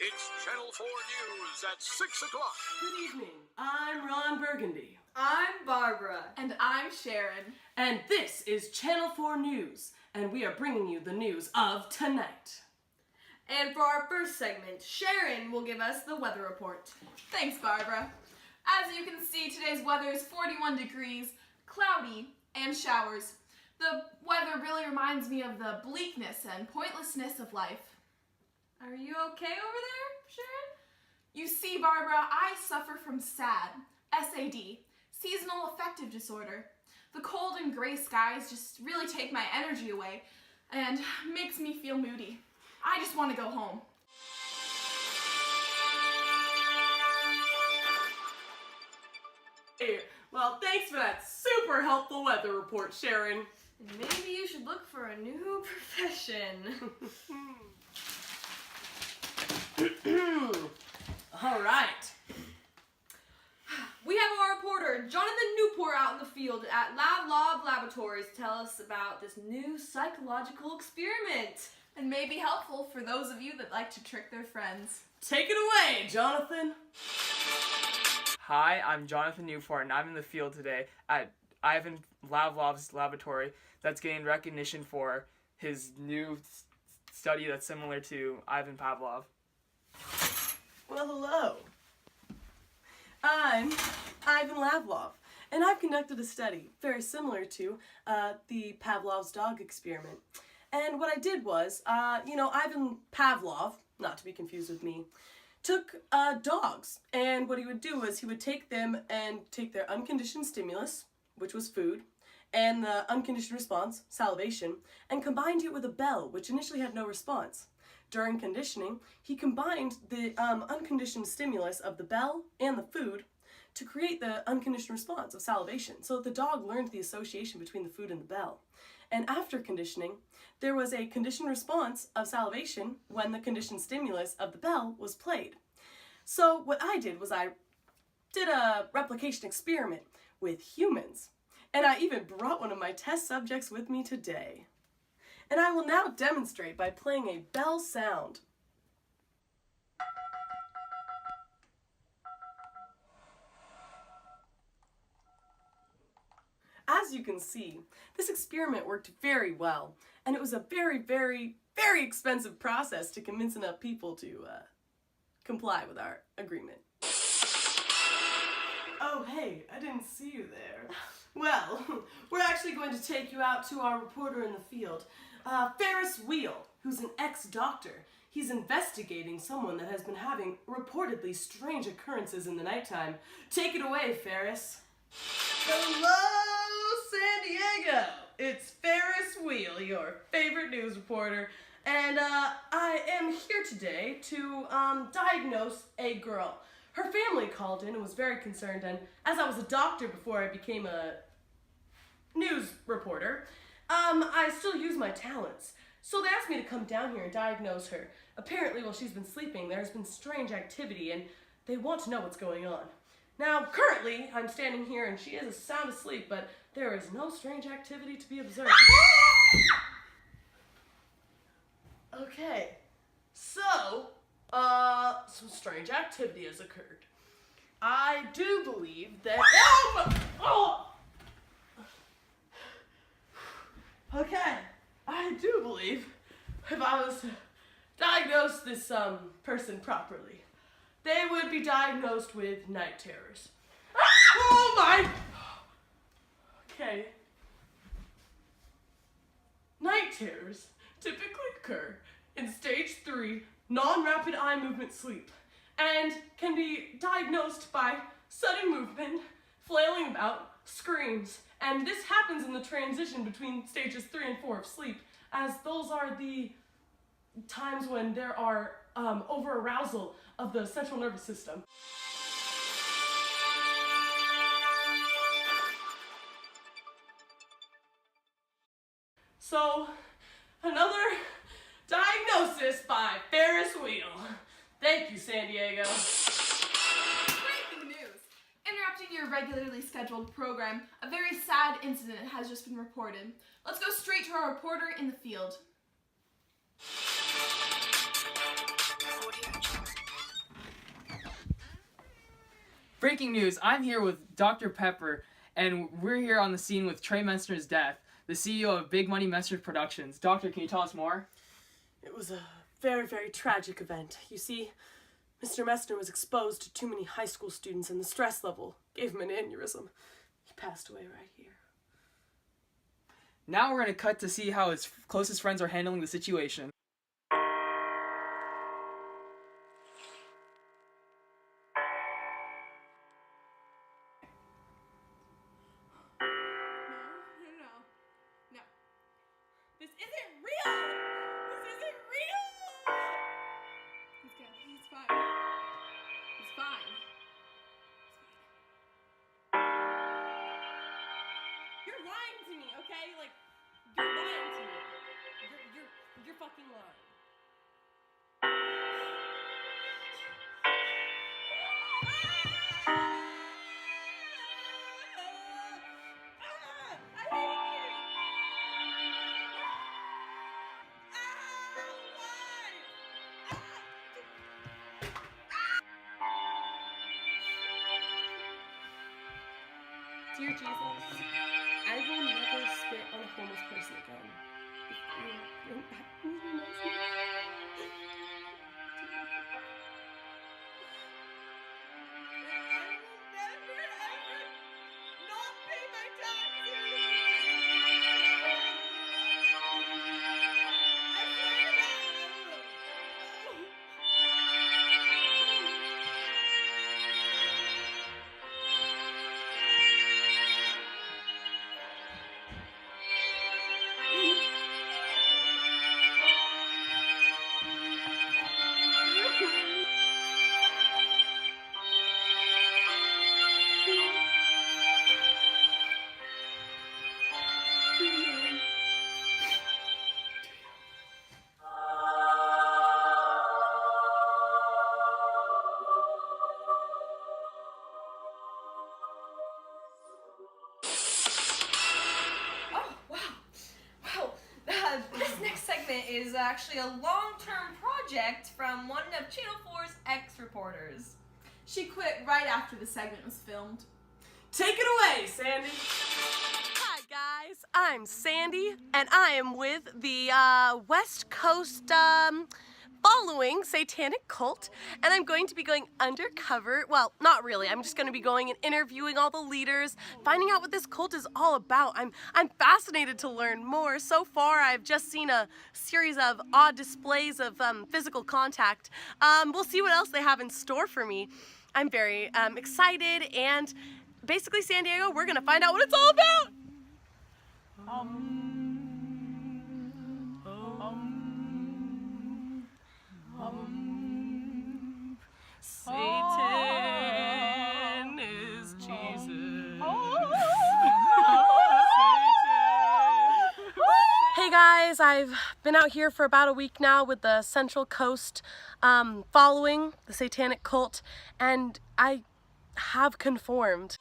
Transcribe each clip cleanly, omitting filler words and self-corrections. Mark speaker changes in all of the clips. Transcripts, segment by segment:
Speaker 1: It's Channel 4 News at 6 o'clock.
Speaker 2: Good evening. I'm Ron Burgundy.
Speaker 3: I'm Barbara.
Speaker 4: And I'm Sharon.
Speaker 2: And this is Channel 4 News, and we are bringing you the news of tonight.
Speaker 3: And for our first segment, Sharon will give us the weather report.
Speaker 4: Thanks, Barbara. As you can see, today's weather is 41 degrees, cloudy, and showers. The weather really reminds me of the bleakness and pointlessness of life.
Speaker 3: Are you okay over there, Sharon?
Speaker 4: You see, Barbara, I suffer from SAD, S-A-D, seasonal affective disorder. The cold and gray skies just really take my energy away and makes me feel moody. I just want to go home.
Speaker 2: Hey, well, thanks for that super helpful weather report, Sharon.
Speaker 3: Maybe you should look for a new profession.
Speaker 2: All right.
Speaker 3: We have our reporter, Jonathan Newport, out in the field at Lab Laboratories to tell us about this new psychological experiment.
Speaker 4: And may be helpful for those of you that like to trick their friends.
Speaker 2: Take it away, Jonathan.
Speaker 5: Hi, I'm Jonathan Newport, and I'm in the field today at Ivan Pavlov's laboratory that's getting recognition for his new study that's similar to Ivan Pavlov.
Speaker 2: Well, hello. I'm Ivan Pavlov, and I've conducted a study very similar to the Pavlov's dog experiment. And what I did was, Ivan Pavlov, not to be confused with me, took dogs, and what he would do was he would take them and take their unconditioned stimulus, which was food, and the unconditioned response, salivation, and combined it with a bell, which initially had no response. During conditioning, he combined the unconditioned stimulus of the bell and the food to create the unconditioned response of salivation. So the dog learned the association between the food and the bell. And after conditioning, there was a conditioned response of salivation when the conditioned stimulus of the bell was played. So what I did was I did a replication experiment with humans. And I even brought one of my test subjects with me today. And I will now demonstrate by playing a bell sound. As you can see, this experiment worked very well, and it was a very, very, very expensive process to convince enough people to comply with our agreement. Oh, hey, I didn't see you there. Well, we're actually going to take you out to our reporter in the field, Ferris Wheel, who's an ex-doctor. He's investigating someone that has been having reportedly strange occurrences in the nighttime. Take it away, Ferris.
Speaker 6: Hello, San Diego! It's Ferris Wheel, your favorite news reporter, and I am here today to diagnose a girl. Her family called in and was very concerned, and as I was a doctor before I became a news reporter, I still use my talents. So they asked me to come down here and diagnose her. Apparently, while she's been sleeping, there's been strange activity, and they want to know what's going on. Now, currently, I'm standing here, and she is sound asleep, but there is no strange activity to be observed. Okay, so, some strange activity has occurred. I do believe that... Okay, I do believe if I was to diagnose this person properly, they would be diagnosed with night terrors. Oh my! Okay. Night terrors typically occur in stage 3 non-rapid eye movement sleep and can be diagnosed by sudden movement, flailing about, screams, and this happens in the transition between stages 3 and 4 of sleep, as those are the times when there are over-arousal of the central nervous system. So, another diagnosis by Ferris Wheel. Thank you, San Diego.
Speaker 4: Breaking news! Interrupting your regularly scheduled program, a very sad incident has just been reported. Let's go straight to our reporter in the field.
Speaker 7: Audio
Speaker 5: Breaking news, I'm here with Dr. Pepper, and we're here on the scene with Trey Messner's death, the CEO of Big Money Messner Productions. Doctor, can you tell us more?
Speaker 2: It was a very, very tragic event. You see, Mr. Messner was exposed to too many high school students, and the stress level gave him an aneurysm. He passed away right here.
Speaker 5: Now we're going to cut to see how his closest friends are handling the situation.
Speaker 6: No. This isn't real! This isn't real! He's good. He's fine. He's fine. You're lying to me, okay? Like, you're lying to me. You're fucking lying. Dear Jesus, I will never spit on a homeless person again.
Speaker 3: This next segment is actually a long-term project from one of Channel 4's ex-reporters.
Speaker 4: She quit right after the segment was filmed.
Speaker 2: Take it away, Sandy. Hi, guys. I'm Sandy, and I am with the West Coast following satanic cult, and I'm going to be going undercover. Well, not really. I'm just going to be going and interviewing all the leaders, finding out what this cult is all about. I'm fascinated to learn more. So far, I've just seen a series of odd displays of physical contact. We'll see what else they have in store for me. I'm very excited, and basically, San Diego, we're going to find out what it's all about. Satan is Jesus. Hey guys, I've been out here for about a week now with the Central Coast following the satanic cult, and I have conformed.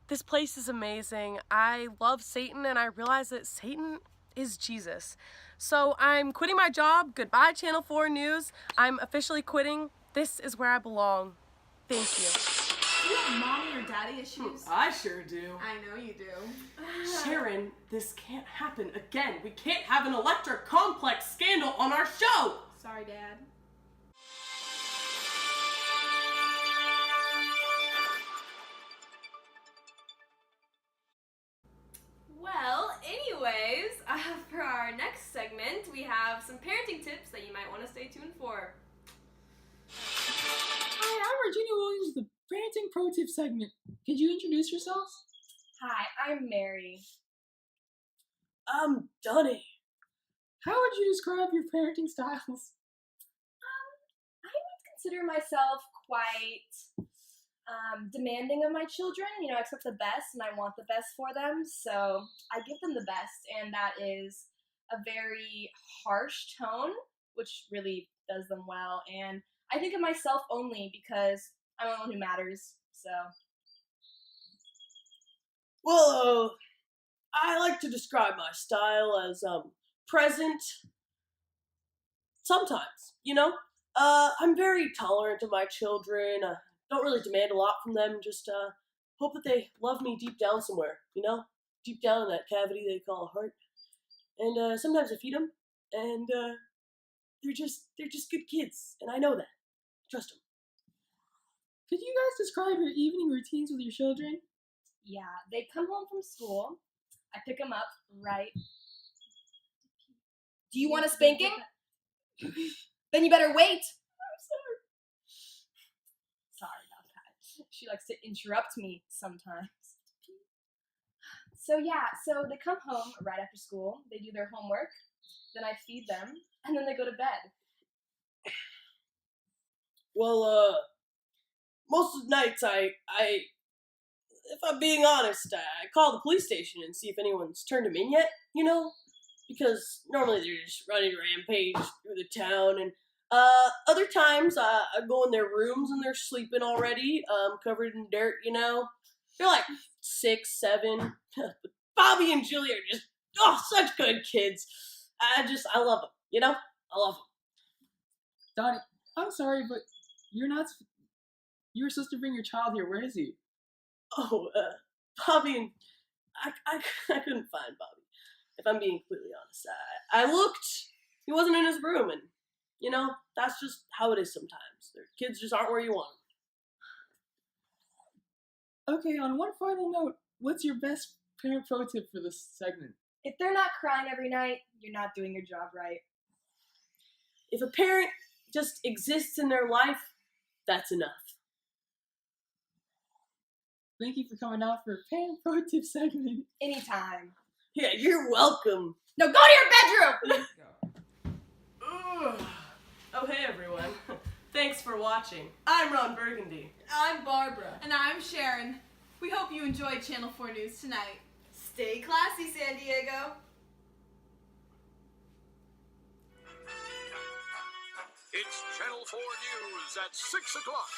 Speaker 2: This place is amazing. I love Satan, and I realize that Satan is Jesus. So I'm quitting my job. Goodbye, Channel 4 News. I'm officially quitting. This is where I belong. Thank you.
Speaker 4: Do you have mommy or daddy issues?
Speaker 2: I sure do.
Speaker 4: I know you do.
Speaker 2: Sharon, this can't happen again. We can't have an electric complex scandal on our show.
Speaker 4: Sorry, Dad.
Speaker 3: Well, anyways, for our next segment, we have some parenting tips that you might want to stay tuned for.
Speaker 7: Hi, I'm Regina Williams, the Parenting Pro Tip segment. Could you introduce yourself?
Speaker 8: Hi, I'm Mary.
Speaker 2: I'm Dunny.
Speaker 7: How would you describe your parenting styles?
Speaker 8: I would consider myself quite demanding of my children. You know, I expect the best and I want the best for them, so I give them the best, and that is a very harsh tone, which really does them well. And I think of myself only because I'm the one who matters, so.
Speaker 6: Well, I like to describe my style as present,
Speaker 2: sometimes, you know? I'm very tolerant of my children. Don't really demand a lot from them. Just hope that they love me deep down somewhere, you know? Deep down in that cavity they call a heart. And sometimes I feed them, and they're just good kids, and I know that. Trust them.
Speaker 7: Could you guys describe your evening routines with your children?
Speaker 8: Yeah, they come home from school. I pick them up right. Do you want a spanking? Then you better wait. I'm sorry. Sorry about that. She likes to interrupt me sometimes. So they come home right after school. They do their homework. Then I feed them, and then they go to bed.
Speaker 2: Well, most of the nights if I'm being honest, I call the police station and see if anyone's turned them in yet, you know? Because normally they're just running rampage through the town, and other times I go in their rooms and they're sleeping already, covered in dirt, you know? They're like 6, 7. But Bobby and Julie are just, such good kids. I love them, you know? I love them.
Speaker 7: Donnie, I'm sorry, but you were supposed to bring your child here. Where is he?
Speaker 2: Oh, Bobby and I couldn't find Bobby. If I'm being completely honest, I looked. He wasn't in his room, and you know that's just how it is sometimes. Their kids just aren't where you want them.
Speaker 7: Okay, on one final note, what's your best parent pro tip for this segment?
Speaker 8: If they're not crying every night, you're not doing your job right.
Speaker 2: If a parent just exists in their life, that's enough.
Speaker 7: Thank you for coming out for a parent pro tip segment.
Speaker 8: Anytime.
Speaker 2: Yeah, you're welcome.
Speaker 8: No, go to your bedroom!
Speaker 2: Ugh. Oh, hey everyone. Thanks for watching. I'm Ron Burgundy.
Speaker 3: I'm Barbara.
Speaker 4: And I'm Sharon. We hope you enjoyed Channel 4 News tonight.
Speaker 3: Stay classy, San Diego.
Speaker 1: It's Channel 4 News at 6 o'clock.